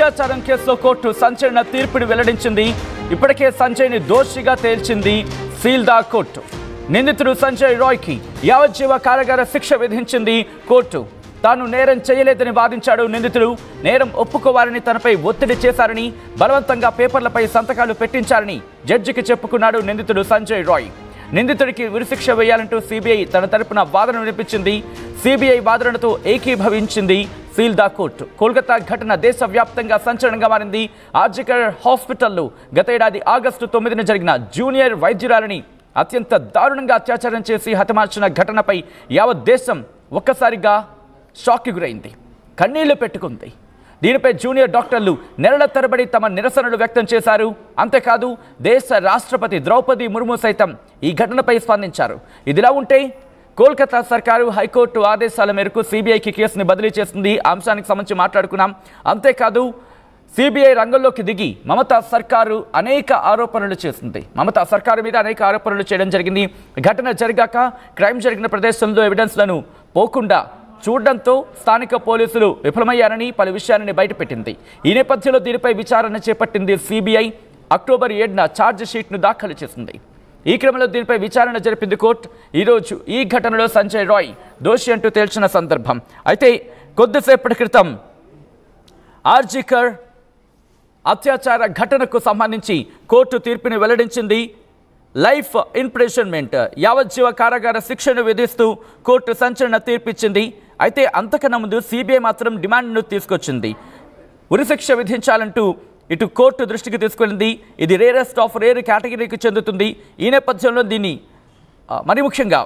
అత్యాచారం కేసులో కోర్టు సంచలన తీర్పుని వెల్లడించింది. ఇప్పటికే సంజయ్ని దోషిగా తేల్చింది సీల్దా కోర్టు. నిందితుడు సంజయ్ రాయ్కి యావజ్జీవ కారాగార శిక్ష విధించింది కోర్టు. తాను నేరం చేయలేదని వాదించాడు నిందితుడు. నేరం ఒప్పుకోవాలని తనపై ఒత్తిడి చేశారని, బలవంతంగా పేపర్లపై సంతకాలు పెట్టించారని జడ్జికి చెప్పుకున్నాడు నిందితుడు సంజయ్ రాయ్. నిందితుడికి ఉరిశిక్ష వేయాలంటూ సిబిఐ తన తరపున వాదన వినిపించింది. సిబిఐ వాదనతో ఏకీభవించింది సీల్దా కోర్టు. కోల్కతా ఘటన దేశవ్యాప్తంగా సంచలనంగా మారింది. ఆర్జికర్ హాస్పిటల్లో గత ఏడాది ఆగస్టు 9న జరిగిన జూనియర్ వైద్యురాలని అత్యంత దారుణంగా అత్యాచారం చేసి హతమార్చిన ఘటనపై యావత్ దేశం ఒక్కసారిగా షాక్కి గురైంది, కన్నీళ్లు పెట్టుకుంది. దీనిపై జూనియర్ డాక్టర్లు నెలల తరబడి తమ నిరసనలు వ్యక్తం చేశారు. అంతేకాదు దేశ రాష్ట్రపతి ద్రౌపది ముర్ము సైతం ఈ ఘటనపై స్పందించారు. ఇదిలా ఉంటే కోల్కతా సర్కారు హైకోర్టు ఆదేశాల మేరకు సిబిఐకి కేసుని బదిలీ చేస్తుంది. అంశానికి సంబంధించి మాట్లాడుకున్నాం. అంతేకాదు సిబిఐ రంగంలోకి దిగి మమతా సర్కారు అనేక ఆరోపణలు చేసింది. మమతా సర్కారు మీద అనేక ఆరోపణలు చేయడం జరిగింది. ఘటన జరిగాక క్రైమ్ జరిగిన ప్రదేశంలో ఎవిడెన్స్లను పోకుండా చూడడంతో స్థానిక పోలీసులు విఫలమయ్యారని పలు విషయాలని బయటపెట్టింది. ఈ నేపథ్యంలో దీనిపై విచారణ చేపట్టింది సిబిఐ. అక్టోబర్ 7న ఛార్జ్ షీట్ను దాఖలు చేసింది. ఈ క్రమంలో దీనిపై విచారణ జరిపింది కోర్టు. ఈరోజు ఈ ఘటనలో సంజయ్ రాయ్ దోషి అంటూ తేల్చిన సందర్భం. అయితే కొద్దిసేపటి క్రితం ఆర్జికర్ అత్యాచార ఘటనకు సంబంధించి కోర్టు తీర్పుని వెల్లడించింది. లైఫ్ ఇంప్రిజన్మెంట్, యావజ్జీవ కారాగార శిక్షను విధిస్తూ కోర్టు సంచలన తీర్పిచ్చింది. అయితే అంతకన్నా ముందు సిబిఐ మాత్రం డిమాండ్ను తీసుకొచ్చింది. ఉరిశిక్ష విధించాలంటూ ఇటు కోర్టు దృష్టికి తీసుకెళ్ళింది. ఇది రేరెస్ట్ ఆఫ్ రేర్ కేటగిరీకి చెందుతుంది. ఈ నేపథ్యంలో దీన్ని మరి ముఖ్యంగా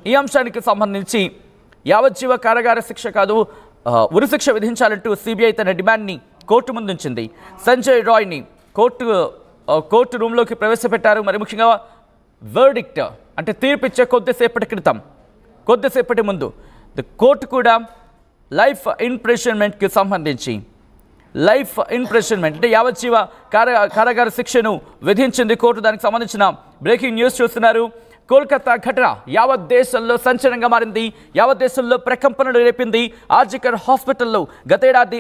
ఈ అంశానికి సంబంధించి యావజ్జీవ కారాగార శిక్ష కాదు, ఉరిశిక్ష విధించాలంటూ సిబిఐ తన డిమాండ్ని కోర్టు ముందుంచింది. సంజయ్ రాయ్ని కోర్టు రూమ్లోకి ప్రవేశపెట్టారు. మరి ముఖ్యంగా వర్డిక్ట్ అంటే తీర్పిచ్చే కొద్దిసేపటి ముందు కోర్టు కూడా లైఫ్ ఇంప్రిజన్మెంట్కి సంబంధించి లైఫ్ ఇంప్రిజన్మెంట్ అంటే యావజ్జీవ కారాగార శిక్షను విధించింది కోర్టు. దానికి సంబంధించిన బ్రేకింగ్ న్యూస్ చూస్తున్నారు. కోల్కతా ఘటన యావత్ దేశంలో సంచలనంగా మారింది. యావత్ దేశంలో ప్రకంపనలు రేపింది. ఆర్జికర్ హాస్పిటల్లో గతేడాది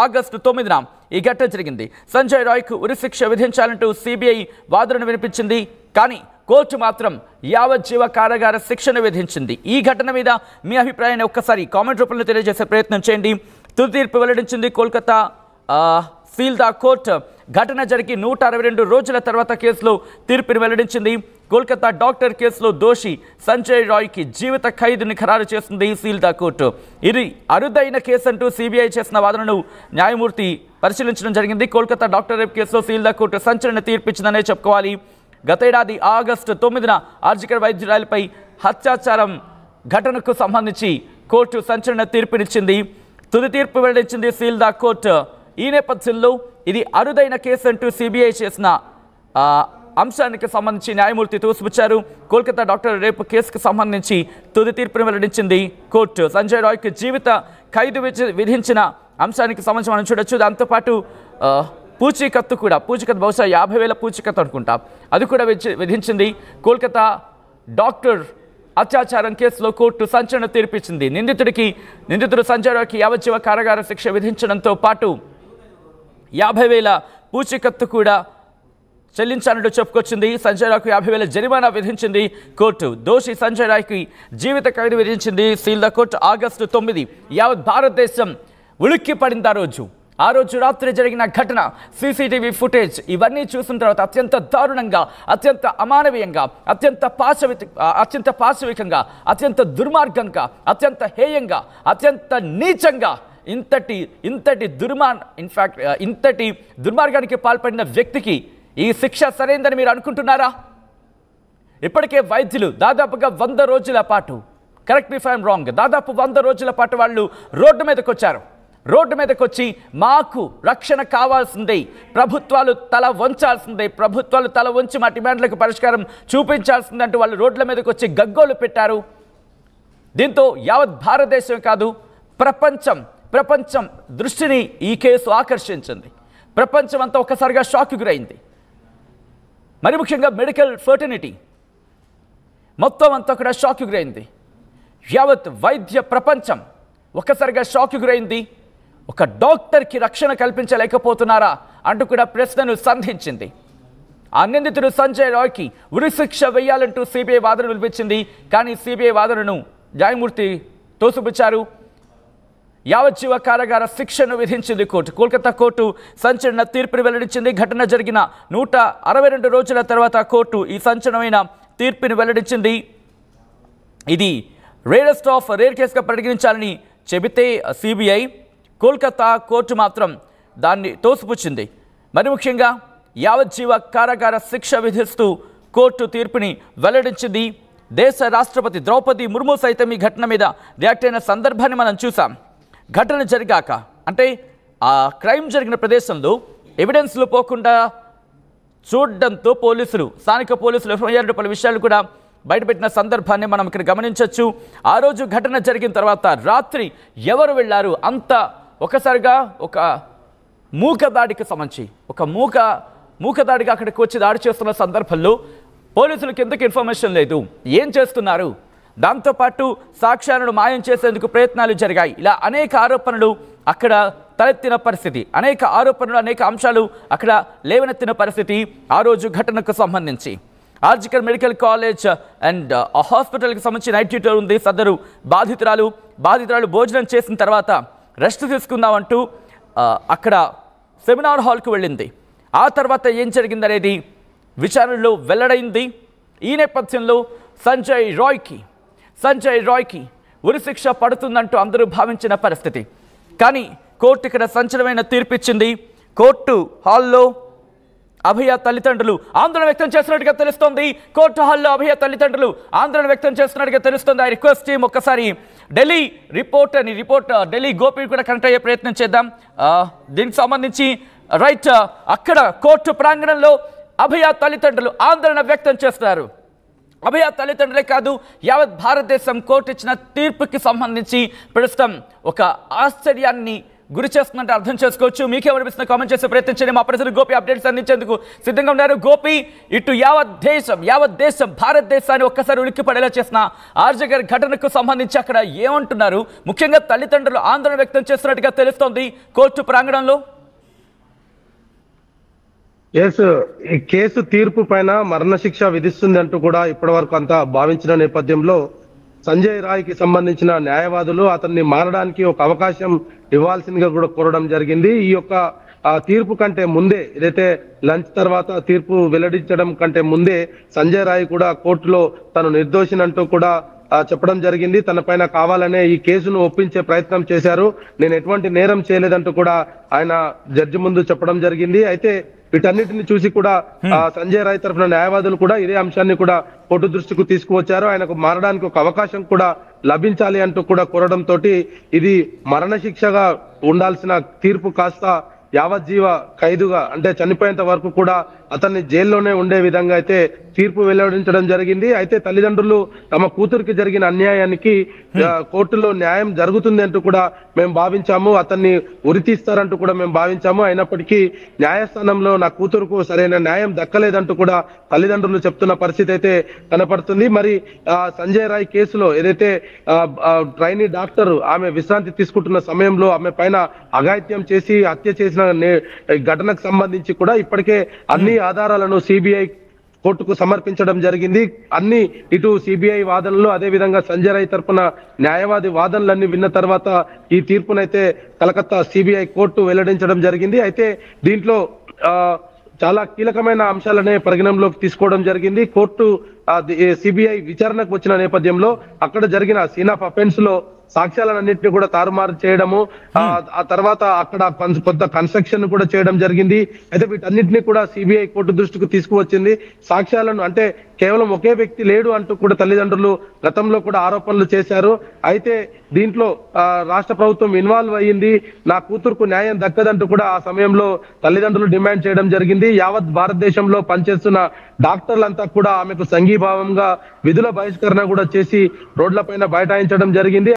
ఆగస్టు 9న ఈ ఘటన జరిగింది. సంజయ్ రాయ్కు ఉరిశిక్ష విధించాలంటూ సిబిఐ వాదనను వినిపించింది. కానీ కోర్టు మాత్రం యావజ్జీవ కారాగార శిక్షను విధించింది. ఈ ఘటన మీద మీ అభిప్రాయాన్ని ఒక్కసారి కామెంట్ రూపంలో తెలియజేసే ప్రయత్నం చేయండి. తుది తీర్పు వెల్లడించింది కోల్కతా సీల్దా కోర్టు. ఘటన జరిగి 162 రోజుల తర్వాత కేసులో తీర్పుని వెల్లడించింది. కోల్కతా డాక్టర్ కేసులో దోషి సంజయ్ రాయ్కి జీవిత ఖైదుని ఖరారు చేసింది సీల్దా కోర్టు. ఇది అరుదైన కేసు అంటూ సిబిఐ చేసిన వాదనను న్యాయమూర్తి పరిశీలించడం జరిగింది. కోల్కతా డాక్టర్ రేప్ కేసులో సీల్దా కోర్టు సంచలన తీర్పిచ్చిందనే చెప్పుకోవాలి. గతేడాది ఆగస్టు 9న ఆర్జికర్ వైద్యురాలిపై అత్యాచారం ఘటనకు సంబంధించి కోర్టు సంచలన తీర్పునిచ్చింది. తుది తీర్పు వెల్లడించింది సీల్దా కోర్టు. ఈ నేపథ్యంలో ఇది అరుదైన కేసు అంటూ సిబిఐ చేసిన అంశానికి సంబంధించి న్యాయమూర్తి తోసిపుచ్చారు. కోల్కతా డాక్టర్ రేపు కేసుకు సంబంధించి తుది తీర్పును వెల్లడించింది కోర్టు. సంజయ్ రాయ్కి జీవిత ఖైదు విధించిన అంశానికి సంబంధించి మనం చూడొచ్చు. దాంతోపాటు పూచీకత్తు బహుశా 50,000 పూచీకత్తు అనుకుంటా, అది కూడా విధించింది. కోల్కతా డాక్టర్ అత్యాచారం కేసులో కోర్టు సంచలన తీర్పిచ్చింది. నిందితుడు సంజయ్ రాయ్కి యావజ్జీవ కారాగార శిక్ష విధించడంతో పాటు 50,000 పూచీకత్తు కూడా చెల్లించాలంటూ చెప్పుకొచ్చింది. సంజయ్ రాయ్కు 50,000 జరిమానా విధించింది కోర్టు. దోషి సంజయ్ రాయ్కి జీవిత ఖైదు విధించింది సీల్దా కోర్టు. ఆగస్టు 9 యావత్ భారతదేశం ఉలిక్కి పడింది. ఆ రోజు రాత్రి జరిగిన ఘటన, సీసీటీవీ ఫుటేజ్ ఇవన్నీ చూసిన తర్వాత అత్యంత దారుణంగా, అత్యంత అమానవీయంగా, అత్యంత పాశవికంగా, అత్యంత దుర్మార్గంగా, అత్యంత హేయంగా, అత్యంత నీచంగా ఇంతటి దుర్మార్గానికి పాల్పడిన వ్యక్తికి ఈ శిక్ష సరైందని మీరు అనుకుంటున్నారా? ఇప్పటికే వైద్యులు దాదాపుగా 100 రోజుల పాటు, correct me if I'm wrong, దాదాపు 100 రోజుల పాటు వాళ్ళు రోడ్డు మీదకి వచ్చి మాకు రక్షణ కావాల్సిందే, ప్రభుత్వాలు తల వంచి మా డిమాండ్లకు పరిష్కారం చూపించాల్సిందంటూ వాళ్ళు రోడ్ల మీదకి వచ్చి గగ్గోలు పెట్టారు. దీంతో యావత్ భారతదేశం కాదు, ప్రపంచం దృష్టిని ఈ కేసు ఆకర్షించింది. ప్రపంచం అంతా ఒక్కసారిగా షాక్కి గురైంది. మరి ముఖ్యంగా మెడికల్ ఫర్టినిటీ మొత్తం అంతా కూడా షాక్కి గురైంది. యావత్ వైద్య ప్రపంచం ఒక్కసారిగా షాక్కి గురైంది. ఒక డాక్టర్కి రక్షణ కల్పించలేకపోతున్నారా అంటూ కూడా ప్రశ్నను సంధించింది. ఆ నిందితుడు సంజయ్ రాయ్కి ఉరిశిక్ష వేయాలంటూ సిబిఐ వాదన వినిపించింది. కానీ సిబిఐ వాదనను న్యాయమూర్తి తోసిపుచ్చారు. యావజ్జీవ కారాగార శిక్షను విధించింది కోర్టు. కోల్కతా కోర్టు సంచలన తీర్పును వెల్లడించింది. ఘటన జరిగిన 162 రోజుల తర్వాత కోర్టు ఈ సంచలనమైన తీర్పును వెల్లడించింది. ఇది రేరెస్ట్ ఆఫ్ రేర్ కేసుగా పరిగణించాలని చెబితే సిబిఐ, కోల్కతా కోర్టు మాత్రం దాన్ని తోసిపుచ్చింది. మరి ముఖ్యంగా యావజ్జీవ కారాగార శిక్ష విధిస్తూ కోర్టు తీర్పుని వెల్లడించింది. దేశ రాష్ట్రపతి ద్రౌపది ముర్ము సైతం ఈ ఘటన మీద రియాక్ట్ అయిన సందర్భాన్ని మనం చూసాం. ఘటన జరిగాక అంటే ఆ క్రైమ్ జరిగిన ప్రదేశంలో ఎవిడెన్స్లు పోకుండా చూడడంతో స్థానిక పోలీసులు ఎఫ్ఐఆర్ పలు విషయాలు కూడా బయటపెట్టిన సందర్భాన్ని మనం ఇక్కడ గమనించవచ్చు. ఆ రోజు ఘటన జరిగిన తర్వాత రాత్రి ఎవరు వెళ్ళారు అంత ఒకసారిగా ఒక మూకదాడికి సంబంధించి ఒక మూకదాడిగా అక్కడికి వచ్చి దాడి చేస్తున్న సందర్భంలో పోలీసులకు ఎందుకు ఇన్ఫర్మేషన్ లేదు, ఏం చేస్తున్నారు, దాంతోపాటు సాక్ష్యాలను మాయం చేసేందుకు ప్రయత్నాలు జరిగాయి. ఇలా అనేక ఆరోపణలు అక్కడ తలెత్తిన పరిస్థితి, అనేక అంశాలు అక్కడ లేవనెత్తిన పరిస్థితి ఆ రోజు ఘటనకు సంబంధించి. ఆర్జికర్ మెడికల్ కాలేజ్ అండ్ హాస్పిటల్కి సంబంధించి నైట్ డ్యూటీ ఉంది. సదరు బాధితురాలు భోజనం చేసిన తర్వాత రెస్ట్ తీసుకుందామంటూ అక్కడ సెమినార్ హాల్కు వెళ్ళింది. ఆ తర్వాత ఏం జరిగిందనేది విచారణలో వెల్లడైంది. ఈ నేపథ్యంలో సంజయ్ రాయ్కి ఉరిశిక్ష పడుతుందంటూ అందరూ భావించిన పరిస్థితి. కానీ కోర్టు ఇక్కడ సంచలనమైన తీర్పిచ్చింది. కోర్టు హాల్లో అభయ తల్లిదండ్రులు ఆందోళన వ్యక్తం చేస్తున్నట్టుగా తెలుస్తోంది. కోర్టు హాల్లో అభయ తల్లిదండ్రులు ఆందోళన వ్యక్తం చేస్తున్నట్టుగా తెలుస్తోంది. ఐ రిక్వెస్ట్ టీమ్ ఒక్కసారి ఢిల్లీ ఢిల్లీ గోపి కూడా కనెక్ట్ అయ్యే ప్రయత్నం చేద్దాం. దీనికి సంబంధించి అక్కడ కోర్టు ప్రాంగణంలో అభయ తల్లిదండ్రులు ఆందోళన వ్యక్తం చేస్తున్నారు. అభయ తల్లిదండ్రులే కాదు, యావత్ భారతదేశం కోర్టు ఇచ్చిన తీర్పుకి సంబంధించి ప్రస్తుతం ఒక ఆశ్చర్యాన్ని గురి చేస్తున్నట్టు అర్థం చేసుకోవచ్చు. మీకేమనిపిస్తున్న కామెంట్ చేసే ప్రయత్నం చేయండి. మా ప్రజలు గోపి అప్డేట్స్ అందించేందుకు సిద్ధంగా ఉన్నారు. గోపి, ఇటు యావత్ దేశం భారతదేశాన్ని ఒక్కసారి ఉలిక్కి పడేలా చేసిన ఆర్జగర్ ఘటనకు సంబంధించి అక్కడ ఏమంటున్నారు, ముఖ్యంగా తల్లిదండ్రులు ఆందోళన వ్యక్తం చేస్తున్నట్టుగా తెలుస్తోంది కోర్టు ప్రాంగణంలో. ఈ కేసు తీర్పు పైన మరణశిక్ష విధిస్తుంది అంటూ కూడా ఇప్పటి వరకు అంతా భావించిన నేపథ్యంలో సంజయ్ రాయ్కి సంబంధించిన న్యాయవాదులు అతన్ని మారడానికి ఒక అవకాశం ఇవ్వాల్సిందిగా కూడా కోరడం జరిగింది. ఈ యొక్క తీర్పు కంటే ముందే, ఏదైతే లంచ్ తర్వాత తీర్పు వెల్లడించడం కంటే ముందే సంజయ్ రాయ్ కూడా కోర్టులో తను నిర్దోషినంటూ కూడా చెప్పడం జరిగింది. తన పైన కావాలనే ఈ కేసును ఒప్పించే ప్రయత్నం చేశారు, నేను ఎటువంటి నేరం చేయలేదంటూ కూడా ఆయన జడ్జి ముందు చెప్పడం జరిగింది. అయితే వీటన్నిటిని చూసి కూడా సంజయ్ రాయ్ తరఫున న్యాయవాదులు కూడా ఇదే అంశాన్ని కూడా కోర్టు దృష్టికి తీసుకువచ్చారు. ఆయనకు మారడానికి ఒక అవకాశం కూడా లభించాలి అంటూ కూడా కోరడంతో ఇది మరణశిక్షగా ఉండాల్సిన తీర్పు కాస్త యావజ్జీవ ఖైదుగా, అంటే చనిపోయేంత వరకు కూడా అతన్ని జైల్లోనే ఉండే విధంగా అయితే తీర్పు వెల్లడించడం జరిగింది. అయితే తల్లిదండ్రులు తమ కూతురికి జరిగిన అన్యాయానికి కోర్టులో న్యాయం జరుగుతుంది అంటూ కూడా మేము భావించాము, అతన్ని ఉరితీస్తారంటూ కూడా మేము భావించాము. అయినప్పటికీ న్యాయస్థానంలో నా కూతురుకు సరైన న్యాయం దక్కలేదంటూ కూడా తల్లిదండ్రులు చెప్తున్న పరిస్థితి అయితే కనపడుతుంది. మరి సంజయ్ రాయ్ కేసులో ఏదైతే ట్రైనీ డాక్టర్ ఆమె విశ్రాంతి తీసుకుంటున్న సమయంలో ఆమె పైన అఘాయిత్యం చేసి హత్య చేసిన ఘటనకు సంబంధించి కూడా ఇప్పటికే అన్ని ఆధారాలను సిబిఐ కోర్టుకు సమర్పించడం జరిగింది. అన్ని ఇటు సిబిఐ వాదనలు, అదే విధంగా సంజయ్ రాయ్ తరపున న్యాయవాది వాదనలన్నీ విన్న తర్వాత ఈ తీర్పునైతే కలకత్తా సిబిఐ కోర్టు వెల్లడించడం జరిగింది. అయితే దీంట్లో చాలా కీలకమైన అంశాలనే పరిగణనలోకి తీసుకోవడం జరిగింది. కోర్టు సిబిఐ విచారణకు వచ్చిన నేపథ్యంలో అక్కడ జరిగిన సీన్ ఆఫ్ అఫెన్స్ లో సాక్ష్యాలన్నింటినీ కూడా తారుమారు చేయడము, ఆ తర్వాత అక్కడ కొంత కన్స్ట్రక్షన్ కూడా చేయడం జరిగింది. అయితే వీటన్నిటినీ కూడా సిబిఐ కోర్టు దృష్టికి తీసుకువచ్చింది. సాక్ష్యాలను అంటే కేవలం ఒకే వ్యక్తి లేడు అంటూ కూడా తల్లిదండ్రులు గతంలో కూడా ఆరోపణలు చేశారు. అయితే దీంట్లో రాష్ట్ర ప్రభుత్వం ఇన్వాల్వ్ అయ్యింది, నా కూతురుకు న్యాయం దక్కదంటూ కూడా ఆ సమయంలో తల్లిదండ్రులు డిమాండ్ చేయడం జరిగింది. యావత్ భారతదేశంలో పనిచేస్తున్న డాక్టర్లంతా కూడా ఆమెకు సంఘీభావంగా విధుల బహిష్కరణ కూడా చేసి రోడ్లపైన బైఠాయించడం జరిగింది.